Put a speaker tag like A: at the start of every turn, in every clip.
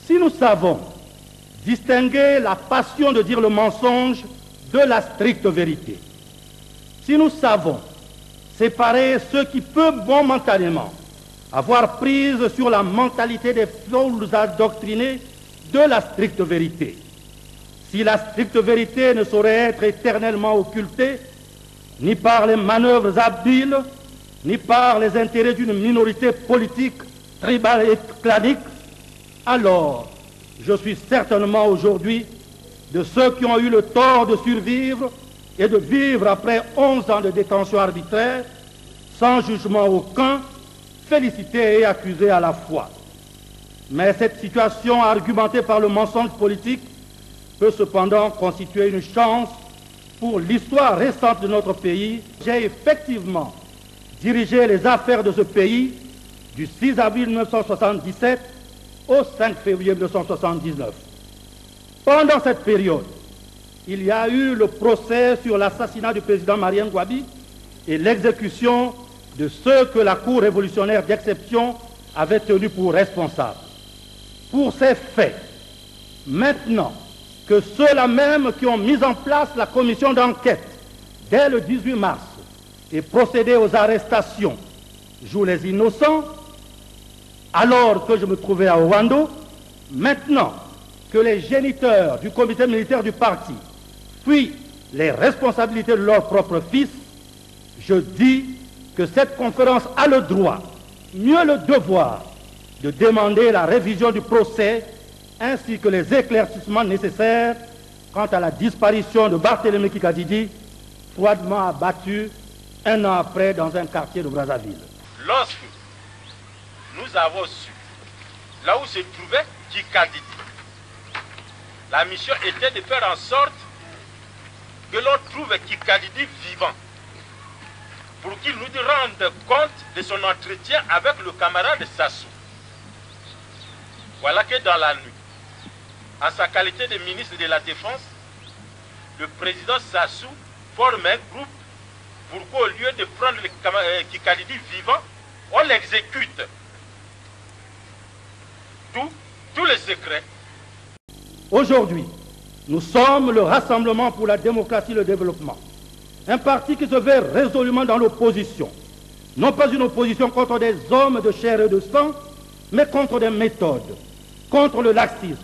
A: Si nous savons distinguer la passion de dire le mensonge de la stricte vérité, si nous savons séparer ceux qui peuvent momentanément avoir prise sur la mentalité des foules adoctrinées de la stricte vérité, si la stricte vérité ne saurait être éternellement occultée, ni par les manœuvres habiles, ni par les intérêts d'une minorité politique, tribale et clanique, alors je suis certainement aujourd'hui de ceux qui ont eu le tort de survivre et de vivre après 11 ans de détention arbitraire, sans jugement aucun, félicités et accusés à la fois. Mais cette situation argumentée par le mensonge politique peut cependant constituer une chance pour l'histoire récente de notre pays. J'ai effectivement dirigé les affaires de ce pays du 6 avril 1977 au 5 février 1979. Pendant cette période, il y a eu le procès sur l'assassinat du président Marien Ngouabi et l'exécution de ceux que la Cour révolutionnaire d'exception avait tenus pour responsables. Pour ces faits, maintenant que ceux-là même qui ont mis en place la commission d'enquête dès le 18 mars et procédé aux arrestations jouent les innocents, alors que je me trouvais à Ouando, maintenant que les géniteurs du comité militaire du parti fuient les responsabilités de leur propre fils, je dis que cette conférence a le droit, mieux le devoir, de demander la révision du procès ainsi que les éclaircissements nécessaires quant à la disparition de Barthélémy Kikadidi, froidement abattu un an après dans un quartier de Brazzaville.
B: Lorsque nous avons su là où se trouvait Kikadidi, la mission était de faire en sorte que l'on trouve Kikadidi vivant, pour qu'il nous rende compte de son entretien avec le camarade Sassou. Voilà que dans la nuit, en sa qualité de ministre de la Défense, le président Sassou forme un groupe pour qu'au lieu de prendre le Kikadidi vivant, on l'exécute. Tous les secrets.
A: Aujourd'hui, nous sommes le Rassemblement pour la démocratie et le développement. Un parti qui se fait résolument dans l'opposition. Non pas une opposition contre des hommes de chair et de sang, mais contre des méthodes, contre le laxisme,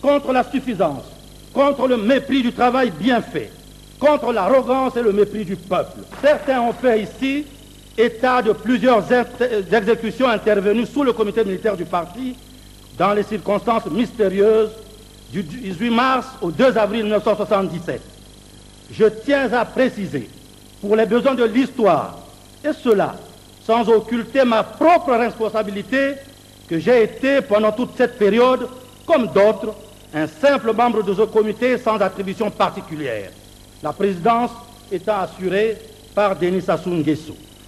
A: contre la suffisance, contre le mépris du travail bien fait, contre l'arrogance et le mépris du peuple. Certains ont fait ici état de plusieurs exécutions intervenues sous le comité militaire du parti dans les circonstances mystérieuses du 18 mars au 2 avril 1977. Je tiens à préciser, pour les besoins de l'histoire, et cela sans occulter ma propre responsabilité, que j'ai été pendant toute cette période, comme d'autres, un simple membre de ce comité sans attribution particulière, la présidence étant assurée par Denis Sassou Nguesso.